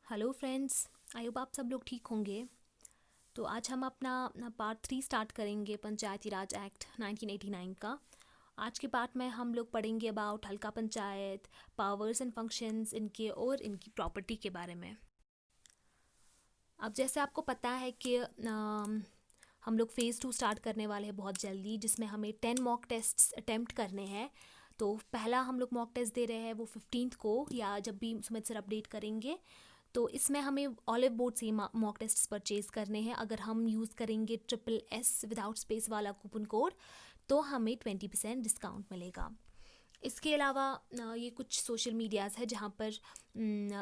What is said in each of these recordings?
Hello friends, I hope आप सब लोग ठीक होंगे। तो आज हम अपना पार्ट 3 स्टार्ट करेंगे पंचायती राज एक्ट 1989 का। आज के पार्ट में हम लोग पढ़ेंगे अबाउट हल्का पंचायत, पावर्स एंड फंक्शंस इनके और इनकी प्रॉपर्टी के बारे में। अब जैसे आपको पता है कि हम लोग फ़ेज़ 2 स्टार्ट करने वाले हैं बहुत जल्दी, जिसमें हमें 10 मॉक टेस्ट्स अटेम्प्ट करने हैं। तो पहला हम लोग मॉक टेस्ट दे रहे हैं वो 15th को, या जब भी सुमित सर अपडेट करेंगे। तो इसमें हमें ऑलिव बोर्ड से मॉक टेस्ट्स परचेज़ करने हैं। अगर हम यूज़ करेंगे SSS विदाउट स्पेस वाला कूपन कोड तो हमें 20% डिस्काउंट मिलेगा। इसके अलावा ये कुछ सोशल मीडियाज़ है जहाँ पर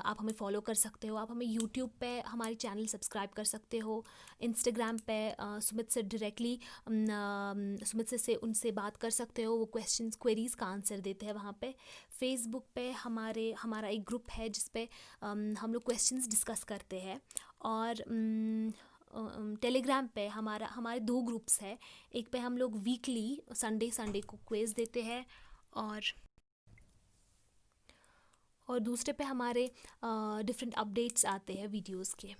आप हमें फॉलो कर सकते हो। आप हमें यूट्यूब पे हमारी चैनल सब्सक्राइब कर सकते हो। इंस्टाग्राम पे सुमित से डायरेक्टली सुमित से उनसे बात कर सकते हो। वो क्वेश्चंस क्वेरीज़ का आंसर देते हैं वहाँ पे। फेसबुक पे हमारा एक ग्रुप है जिस पे हम लोग क्वेश्चंस डिस्कस करते हैं। और टेलीग्राम पे हमारे 2 ग्रुप्स है। एक पे हम लोग वीकली संडे को क्विज़ देते हैं, और दूसरे पे हमारे डिफरेंट अपडेट्स आते हैं वीडियोस के।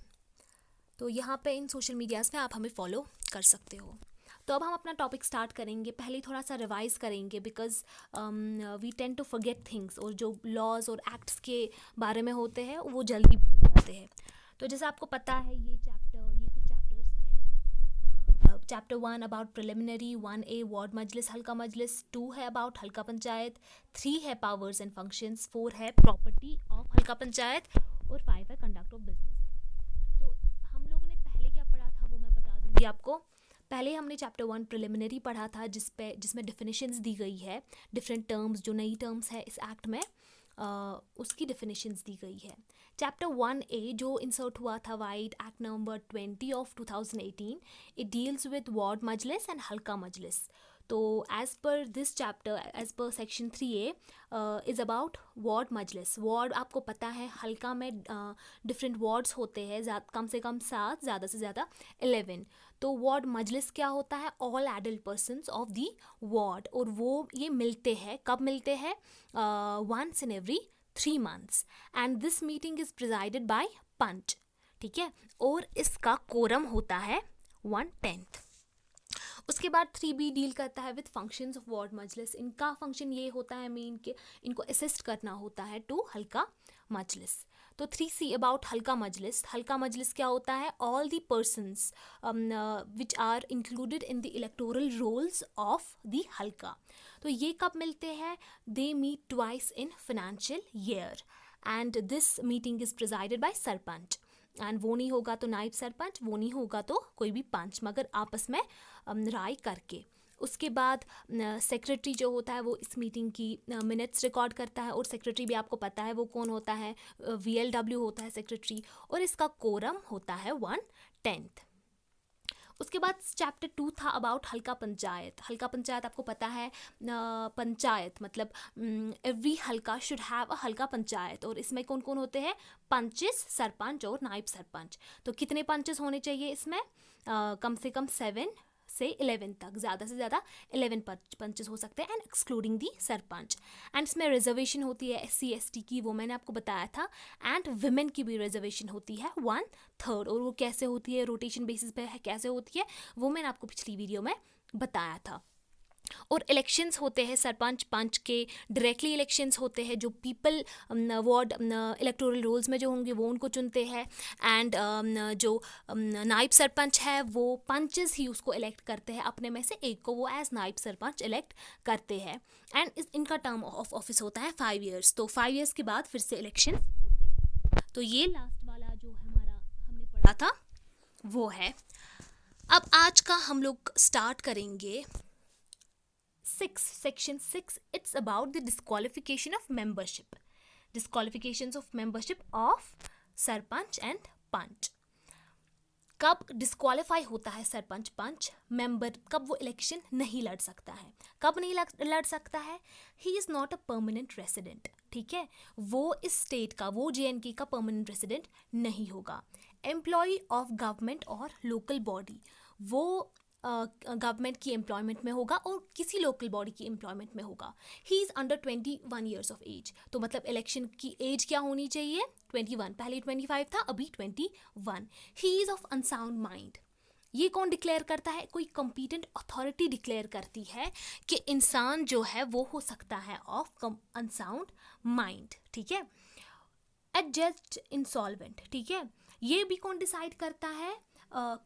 तो यहाँ पे इन सोशल मीडियाज़ में आप हमें फॉलो कर सकते हो। तो अब हम अपना टॉपिक स्टार्ट करेंगे। पहले थोड़ा सा रिवाइज करेंगे because we tend to forget things, और जो लॉज और एक्ट्स के बारे में होते हैं वो जल्दी भूल जाते हैं। तो जैसे आपको पता है ये कुछ चैप्टर्स है। Chapter 1 about preliminary, 1A ward मजलिस हल्का मजलिस, 2 है अबाउट हल्का पंचायत, 3 है पावर्स एंड फंक्शंस, 4 है प्रॉपर्टी ऑफ हल्का पंचायत, और 5 है कंडक्ट ऑफ बिजनेस। तो हम लोगों ने पहले क्या पढ़ा था वो मैं बता दूंगी आपको। पहले हमने चैप्टर 1 प्रिलिमिनरी पढ़ा था जिसमें डिफिनेशंस दी गई है। डिफरेंट टर्म्स, जो नई टर्म्स है इस एक्ट में, उसकी डिफिनेशंस दी गई है। चैप्टर 1A जो इंसर्ट हुआ था vide act number 20 of 2018, it deals with ward majlis and halqa majlis. तो as per this chapter, as per section 3A is about ward majlis. Ward आपको पता है हल्का में डिफरेंट वार्ड्स होते हैं, कम से कम 7, ज़्यादा से ज़्यादा 11। तो वार्ड मजलिस क्या होता है? All adult persons of the ward. और वो ये मिलते हैं, कब मिलते हैं? Once in every 3 months, and this meeting is presided by panch. ठीक है, और इसका कोरम होता है 1/10। उसके बाद 3B डील करता है विद फंक्शंस ऑफ वार्ड मजलिस। इनका फंक्शन ये होता है मेन के इनको असिस्ट करना होता है टू हल्का मजलिस। तो 3C अबाउट हल्का मजलिस। हल्का मजलिस क्या होता है? All the persons which are included in the electoral rolls of the halqa. तो ये कब मिलते हैं? They meet twice in financial year, and this meeting is presided by sarpanch. And वो नहीं होगा तो नायब सरपंच, वो नहीं होगा तो कोई भी पंच, मगर आपस में राय करके। उसके बाद सेक्रेटरी जो होता है वो इस मीटिंग की मिनट्स रिकॉर्ड करता है। और सेक्रेटरी भी आपको पता है वो कौन होता है? VLW होता है सेक्रेटरी। और इसका कोरम होता है 1/10। उसके बाद चैप्टर 2 था अबाउट हल्का पंचायत। हल्का पंचायत आपको पता है, पंचायत मतलब एवरी हल्का शुड हैव अ हल्का पंचायत। और इसमें कौन कौन होते हैं? पंचेस, सरपंच और नायब सरपंच। तो कितने पंचेस होने चाहिए इसमें? कम से कम 7 से 11 तक, ज़्यादा से ज़्यादा 11 पंचेस हो सकते हैं, and excluding the sarpanch. And इसमें रिजर्वेशन होती है SC ST की, वो मैंने आपको बताया था। एंड वुमेन की भी रिजर्वेशन होती है 1/3। और वो कैसे होती है? रोटेशन बेसिस पे है, कैसे होती है वो मैंने आपको पिछली वीडियो में बताया था। और इलेक्शंस होते हैं सरपंच पंच के, डायरेक्टली इलेक्शंस होते हैं जो पीपल वार्ड इलेक्टोरल रोल्स में जो होंगे वो उनको चुनते हैं। एंड जो नायब सरपंच है वो पंचेस ही उसको इलेक्ट करते हैं, अपने में से एक को वो एज नायब सरपंच इलेक्ट करते हैं। एंड इनका टर्म ऑफ ऑफिस होता है 5 years। तो 5 years के बाद फिर से इलेक्शन होते हैं। तो ये लास्ट वाला जो हमारा हमने पढ़ा था वो है। अब आज का हम लोग स्टार्ट करेंगे section 6. It's about the disqualification of membership. Disqualifications of membership of sarpanch and panch. कब डिस्क्वालीफाई होता है सरपंच पंच मेंबर? कब वो इलेक्शन नहीं लड़ सकता है? कब नहीं लड़ सकता है? ही is not a permanent resident. ठीक है, वो इस स्टेट का, वो JNK का परमानेंट रेसिडेंट नहीं होगा। एम्प्लॉय ऑफ गवर्नमेंट और लोकल बॉडी, वो गवर्नमेंट की एम्प्लॉयमेंट में होगा और किसी लोकल बॉडी की एम्प्लॉयमेंट में होगा। He is under 21 years of age. तो मतलब इलेक्शन की एज क्या होनी चाहिए? 21। पहले 25 था, अभी 21। He is of unsound mind. ये कौन डिक्लेयर करता है? कोई कॉम्पिटेंट अथॉरिटी डिक्लेयर करती है कि इंसान जो है वो हो सकता है ऑफ अनसाउंड माइंड। ठीक है। Adjust insolvent. ठीक है। ये भी कौन डिसाइड करता है?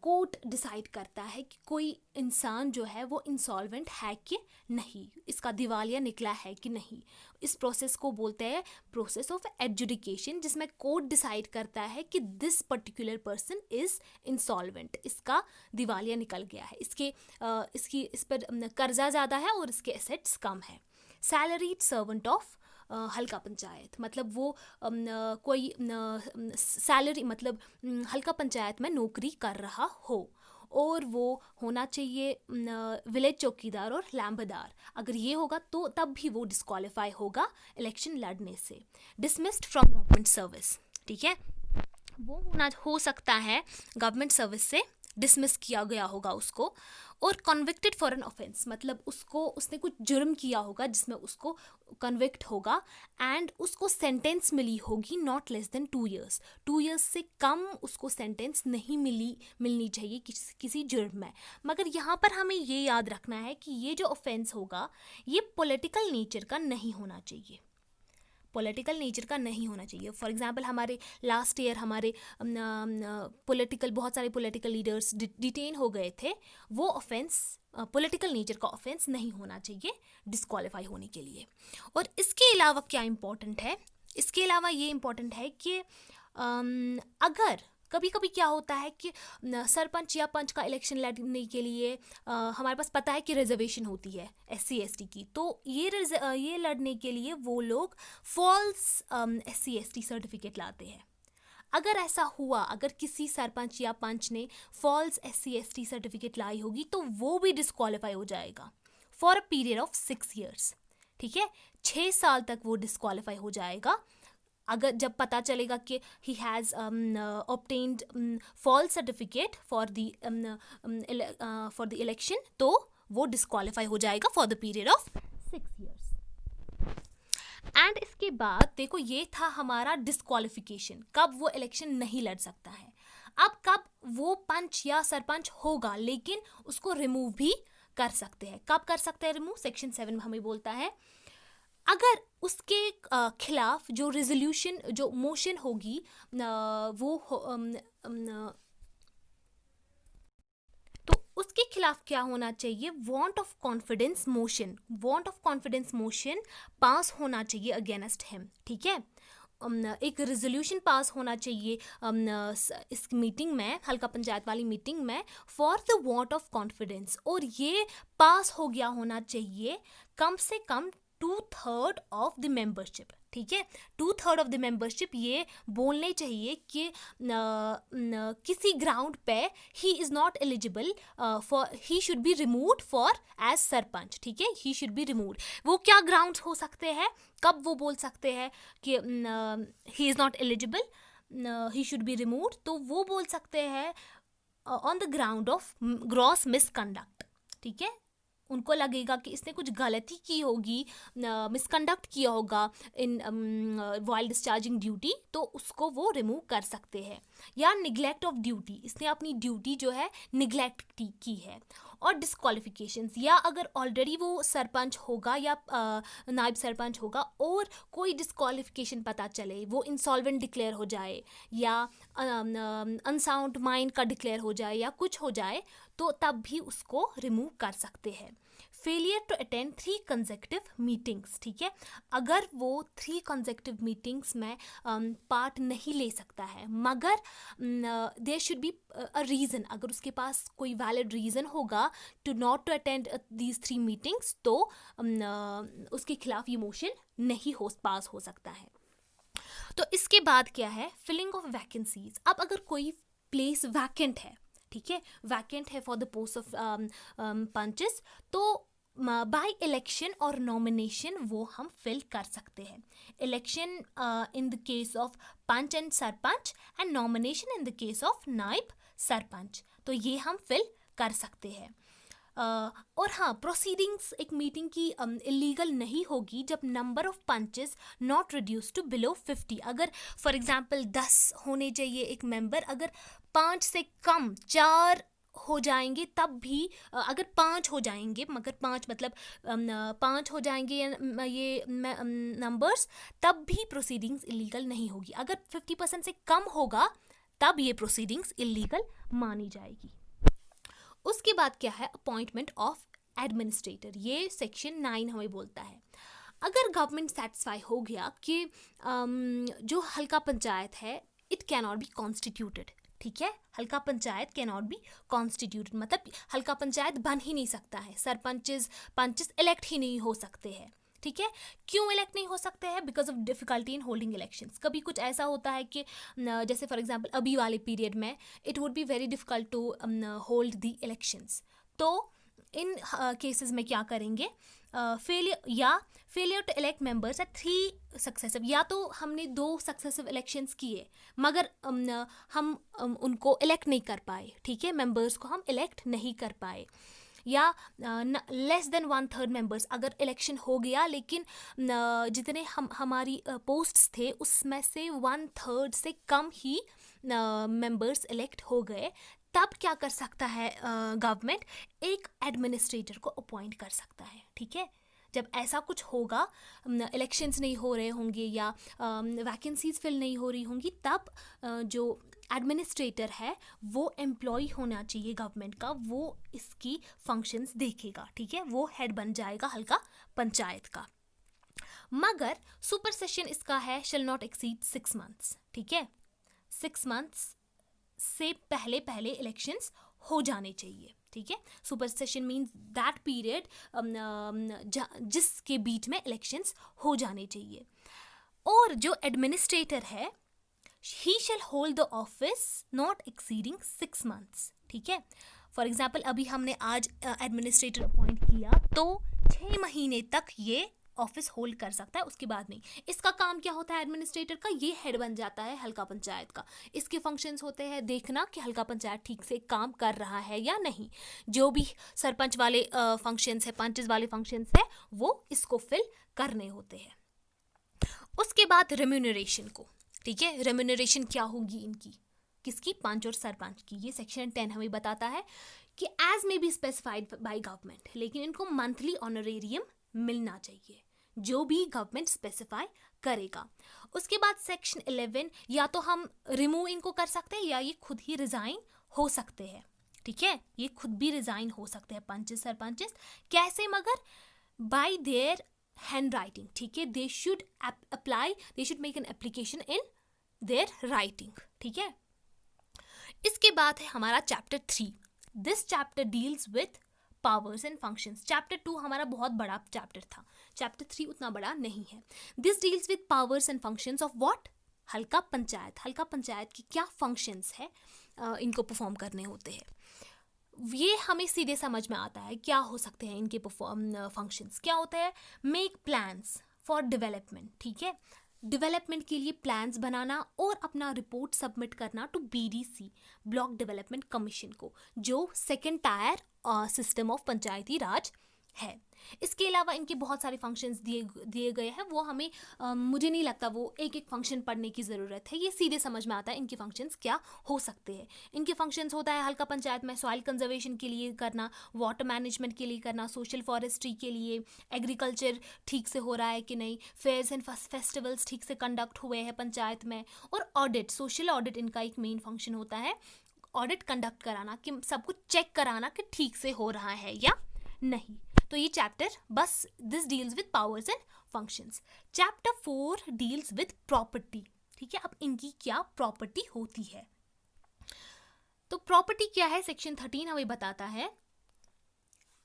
कोर्ट डिसाइड करता है कि कोई इंसान जो है वो इंसॉल्वेंट है कि नहीं, इसका दिवालिया निकला है कि नहीं। इस प्रोसेस को बोलते हैं प्रोसेस ऑफ एडजुडिकेशन, जिसमें कोर्ट डिसाइड करता है कि this particular person is insolvent, इसका दिवालिया निकल गया है, इस पर कर्जा ज़्यादा है और इसके एसेट्स कम है। सैलरीड सर्वेंट ऑफ हल्का पंचायत, मतलब वो कोई सैलरी, मतलब हल्का पंचायत में नौकरी कर रहा हो, और वो होना चाहिए विलेज चौकीदार और लैम्बदार। अगर ये होगा तो तब भी वो डिस्क्वालीफाई होगा इलेक्शन लड़ने से। Dismissed from government service. ठीक है। वो हो सकता है गवर्नमेंट सर्विस से डिसमिस किया गया होगा उसको। और कन्विक्टेड फॉर एन ऑफेंस, मतलब उसने कुछ जुर्म किया होगा जिसमें उसको कन्विक्ट होगा, एंड उसको सेंटेंस मिली होगी not less than 2 years. 2 years से कम उसको सेंटेंस नहीं मिलनी चाहिए किसी जुर्म में। मगर यहाँ पर हमें ये याद रखना है कि ये जो ऑफेंस होगा ये पॉलिटिकल नेचर का नहीं होना चाहिए, पॉलिटिकल नेचर का नहीं होना चाहिए। फॉर एग्जांपल हमारे लास्ट ईयर हमारे बहुत सारे पॉलिटिकल लीडर्स डिटेन हो गए थे। वो ऑफेंस पॉलिटिकल नेचर का ऑफेंस नहीं होना चाहिए डिस्क्वालीफाई होने के लिए। और इसके अलावा क्या इम्पोर्टेंट है? इसके अलावा ये इम्पोर्टेंट है कि अगर कभी कभी क्या होता है कि सरपंच या पंच का इलेक्शन लड़ने के लिए हमारे पास पता है कि रिजर्वेशन होती है SC ST की, तो ये लड़ने के लिए वो लोग फॉल्स SC ST सर्टिफिकेट लाते हैं। अगर ऐसा हुआ, अगर किसी सरपंच या पंच ने फॉल्स SC ST सर्टिफिकेट लाई होगी तो वो भी डिस्क्वालीफाई हो जाएगा for a period of 6 years. ठीक है, 6 साल तक वो डिस्क्वालीफाई हो जाएगा। अगर जब पता चलेगा कि he has obtained false certificate for the election, तो वो डिस्क्वालीफाई हो जाएगा for the period of 6 years. And इसके बाद देखो, ये था हमारा डिस्क्वालिफिकेशन, कब वो इलेक्शन नहीं लड़ सकता है। अब कब वो पंच या सरपंच होगा लेकिन उसको रिमूव भी कर सकते हैं। कब कर सकते हैं रिमूव? सेक्शन 7 में हमें बोलता है अगर उसके खिलाफ जो रेजोल्यूशन, जो मोशन होगी तो उसके खिलाफ क्या होना चाहिए? Want of confidence motion pass होना चाहिए अगेंस्ट हिम। ठीक है, एक रेजोल्यूशन पास होना चाहिए इस मीटिंग में, हल्का पंचायत वाली मीटिंग में, for the vote of confidence, और ये पास हो गया होना चाहिए कम से कम 2/3 ऑफ द मेंबरशिप। ठीक है, 2/3 ऑफ द मेंबरशिप ये बोलने चाहिए कि किसी ग्राउंड पे he is not eligible for, he should be removed for as sarpanch. ठीक है, ही शुड बी रिमूव्ड। वो क्या ग्राउंड्स हो सकते हैं? कब वो बोल सकते हैं कि ही is not eligible, he should be removed? तो वो बोल सकते हैं on the ground of gross misconduct. ठीक है, उनको लगेगा कि इसने कुछ गलती की होगी, मिसकंडक्ट किया होगा इन वाइल डिस्चार्जिंग ड्यूटी, तो उसको वो रिमूव कर सकते हैं। या निगलेक्ट ऑफ ड्यूटी, इसने अपनी ड्यूटी जो है निगलेक्ट की है। और डिस्क्वालिफिकेशंस, या अगर ऑलरेडी वो सरपंच होगा या नायब सरपंच होगा और कोई डिस्क्वालिफिकेशन पता चले, वो इंसॉल्वेंट डिक्लेयर हो जाए या अनसाउंड माइंड का डिक्लेयर हो जाए या कुछ हो जाए, तो तब भी उसको रिमूव कर सकते हैं। Failure to attend 3 consecutive meetings. ठीक है, अगर वो 3 कंसेक्टिव मीटिंग्स में पार्ट नहीं ले सकता है, मगर there should be a reason, अगर उसके पास कोई वैलिड रीज़न होगा to not to attend these 3 meetings, तो उसके खिलाफ ये मोशन नहीं पास हो सकता है। तो इसके बाद क्या है? Filling of vacancies. अब अगर कोई प्लेस वैकेंट है, ठीक है, वैकेंट है for the post of panches, तो बाय इलेक्शन और नॉमिनेशन वो हम फिल कर सकते हैं। Election in the case of panch and sarpanch, and nomination in the case of naib sarpanch, तो ये हम फिल कर सकते हैं। और हाँ, प्रोसीडिंग्स एक मीटिंग की इलीगल नहीं होगी जब number of panches not reduce to below 50। अगर फॉर एग्जांपल 10 होने चाहिए एक मेंबर, अगर 5 से कम 4 हो जाएंगे तब भी अगर 5 हो जाएंगे, मगर 5 मतलब 5 हो जाएंगे ये नंबर्स, तब भी प्रोसीडिंग्स इलीगल नहीं होगी। अगर 50% से कम होगा तब ये प्रोसीडिंग्स इलीगल मानी जाएगी। उसके बाद क्या है, अपॉइंटमेंट ऑफ एडमिनिस्ट्रेटर। ये सेक्शन 9 हमें बोलता है, अगर गवर्नमेंट सेटिस्फाई हो गया कि जो हल्का पंचायत है it can not be constituted, ठीक है, हल्का panchayat can not be constituted मतलब हल्का पंचायत बन ही नहीं सकता है, सरपंचेस पंचेस इलेक्ट ही नहीं हो सकते हैं, ठीक है। क्यों इलेक्ट नहीं हो सकते हैं? Because of difficulty in holding elections. कभी कुछ ऐसा होता है कि जैसे फॉर एग्जांपल अभी वाले पीरियड में it would be very difficult to hold the elections. तो इन केसेस में क्या करेंगे, failure to elect members at 3 successive, या तो हमने 2 सक्सेसिव इलेक्शंस किए मगर हम उनको इलेक्ट नहीं कर पाए, ठीक है, मेंबर्स को हम इलेक्ट नहीं कर पाए, या लेस देन 1/3 मेंबर्स, अगर इलेक्शन हो गया लेकिन जितने हमारी पोस्ट्स थे उसमें से 1/3 से कम ही मेंबर्स इलेक्ट हो गए, तब क्या कर सकता है गवर्नमेंट, एक एडमिनिस्ट्रेटर को अपॉइंट कर सकता है, ठीक है। जब ऐसा कुछ होगा, इलेक्शंस नहीं हो रहे होंगे या वैकेंसीज फिल नहीं हो रही होंगी, तब जो एडमिनिस्ट्रेटर है वो एम्प्लॉय होना चाहिए गवर्नमेंट का, वो इसकी फंक्शंस देखेगा, ठीक है, वो हेड बन जाएगा हल्का पंचायत का। मगर सुपर सेशन इसका है शैल नॉट एक्सीड 6 मंथ्स, ठीक है, 6 मंथ्स से पहले पहले इलेक्शंस हो जाने चाहिए, ठीक है। Super session means that period जिसके बीच में इलेक्शंस हो जाने चाहिए। और जो एडमिनिस्ट्रेटर है he shall hold the office not exceeding 6 months, ठीक है। फॉर एग्जाम्पल अभी हमने आज एडमिनिस्ट्रेटर अपॉइंट किया तो 6 महीने तक ये ऑफिस होल्ड कर सकता है, उसके बाद नहीं। इसका काम क्या होता है एडमिनिस्ट्रेटर का, ये हेड बन जाता है हल्का पंचायत का। इसके फंक्शंस होते हैं देखना कि हल्का पंचायत ठीक से काम कर रहा है या नहीं, जो भी सरपंच वाले फंक्शंस है, पंचेस वाले फंक्शंस है, वो इसको फिल करने होते हैं। उसके बाद रेम्यूनरेशन को, ठीक है, रेम्यूनरेशन क्या होगी इनकी, किसकी, पंच और सरपंच की। ये सेक्शन 10 हमें बताता है कि एज में बी स्पेसिफाइड बाय गवर्नमेंट, लेकिन इनको मंथली ऑनरेरियम मिलना चाहिए जो भी गवर्नमेंट स्पेसिफाई करेगा। उसके बाद सेक्शन 11, या तो हम रिमूव इनको कर सकते हैं या ये खुद ही रिजाइन हो सकते हैं, ठीक है, ये खुद भी रिजाइन हो सकते हैं पंचेस सरपंचेस। कैसे, मगर बाय देयर हैंड राइटिंग, ठीक है, they should apply, they should make an application in their writing, ठीक है। इसके बाद है हमारा chapter 3। This chapter deals with powers and functions. Chapter 2 हमारा बहुत बड़ा चैप्टर था, चैप्टर 3 उतना बड़ा नहीं है। This deals with powers and functions of what, हल्का पंचायत। हल्का पंचायत की क्या फंक्शंस है, इनको परफॉर्म करने होते हैं, ये हमें सीधे समझ में आता है। क्या हो सकते हैं इनके फंक्शंस, क्या होता है, मेक प्लान्स फॉर डेवलपमेंट, ठीक है, डेवलपमेंट के लिए प्लान्स बनाना और अपना रिपोर्ट सबमिट करना to BDC, block development commission को, जो second tier system of Panchayati Raj है। इसके अलावा इनके बहुत सारे फंक्शंस दिए गए हैं, वो हमें मुझे नहीं लगता वो एक एक फंक्शन पढ़ने की ज़रूरत है, ये सीधे समझ में आता है इनके फंक्शंस क्या हो सकते हैं। इनके फंक्शंस होता है हल्का पंचायत में सॉइल कंजर्वेशन के लिए करना, वाटर मैनेजमेंट के लिए करना, सोशल फॉरेस्ट्री के लिए, एग्रीकल्चर ठीक से हो रहा है कि नहीं, फेयर्स एंड फेस्टिवल्स ठीक से कंडक्ट हुए हैं पंचायत में, और ऑडिट, सोशल ऑडिट इनका एक मेन फंक्शन होता है, ऑडिट कंडक्ट कराना कि सब कुछ चेक कराना कि ठीक से हो रहा है या नहीं। तो ये चैप्टर बस this deals with powers and functions. Chapter 4 deals with property, ठीक है। अब इनकी क्या प्रॉपर्टी होती है, तो प्रॉपर्टी क्या है, सेक्शन 13 हमें बताता है।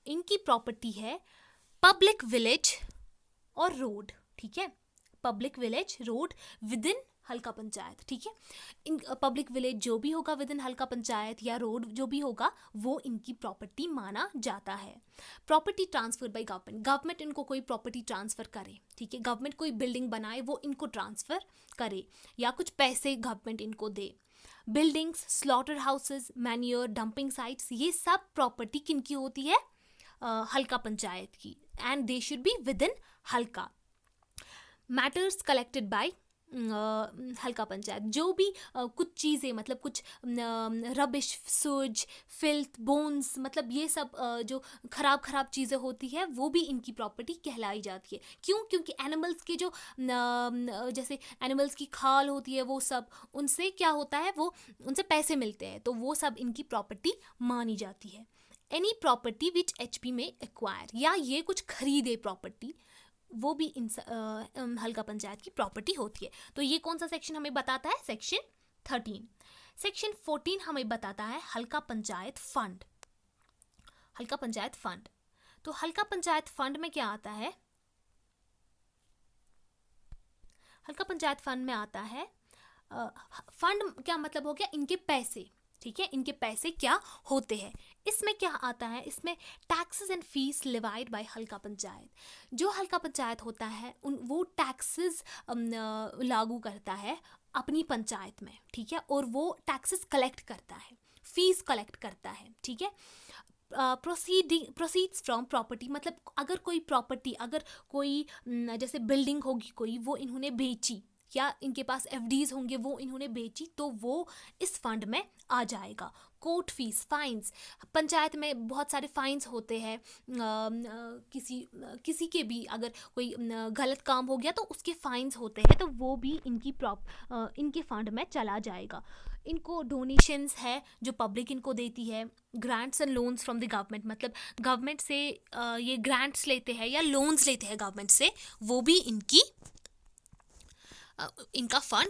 इनकी प्रॉपर्टी है पब्लिक विलेज और रोड, ठीक है, public village road with in हल्का पंचायत, ठीक है। इन पब्लिक विलेज जो भी होगा विद इन हल्का पंचायत या रोड जो भी होगा वो इनकी प्रॉपर्टी माना जाता है। Property transfer by government, government इनको कोई प्रॉपर्टी ट्रांसफर करे, ठीक है, गवर्नमेंट कोई बिल्डिंग बनाए वो इनको ट्रांसफर करे या कुछ पैसे गवर्नमेंट इनको दे। Buildings, slaughter houses, manure, dumping sites, ये सब प्रॉपर्टी किनकी होती है, हल्का पंचायत की, and they should be within हल्का। Matters collected by halka panchayat, जो भी कुछ चीज़ें, मतलब कुछ रबिश, सूज, फिल्थ, बोन्स, मतलब ये सब जो ख़राब चीज़ें होती है वो भी इनकी प्रॉपर्टी कहलाई जाती है। क्यों? क्योंकि एनिमल्स के जो जैसे एनिमल्स की खाल होती है वो सब, उनसे क्या होता है, वो उनसे पैसे मिलते हैं, तो वो सब इनकी प्रॉपर्टी मानी जाती है। एनी प्रॉपर्टी विच HP में एक्वायर, या ये कुछ खरीदे प्रॉपर्टी, वो भी हल्का पंचायत की प्रॉपर्टी होती है। तो ये कौन सा सेक्शन हमें बताता है? सेक्शन 13। सेक्शन 14 हमें बताता है हल्का पंचायत फंड। हल्का पंचायत फंड, तो हल्का पंचायत फंड में क्या आता है? हल्का पंचायत फंड में आता है, फंड क्या मतलब हो गया? इनके पैसे, ठीक है, इनके पैसे क्या होते हैं। इसमें क्या आता है? इसमें taxes and fees levied by halka panchayat. जो हल्का पंचायत होता है वो टैक्सेस लागू करता है अपनी पंचायत में, ठीक है, और वो टैक्सेस कलेक्ट करता है, फीस कलेक्ट करता है, ठीक है। प्रोसीड्स फ्रॉम प्रॉपर्टी, मतलब अगर कोई प्रॉपर्टी, अगर कोई जैसे बिल्डिंग होगी कोई, वो इन्होंने बेची, या इनके पास FDs होंगे वो इन्होंने बेची, तो वो इस फंड में आ जाएगा। कोर्ट फीस, फाइन्स, पंचायत में बहुत सारे फाइन्स होते हैं, किसी के भी अगर कोई गलत काम हो गया तो उसके फाइन्स होते हैं, तो वो भी इनके फंड में चला जाएगा। इनको डोनेशंस है जो पब्लिक इनको देती है, grants and loans from the government, मतलब गवर्नमेंट से ये ग्रांट्स लेते हैं या लोन्स लेते हैं गवर्नमेंट से, वो भी इनका फंड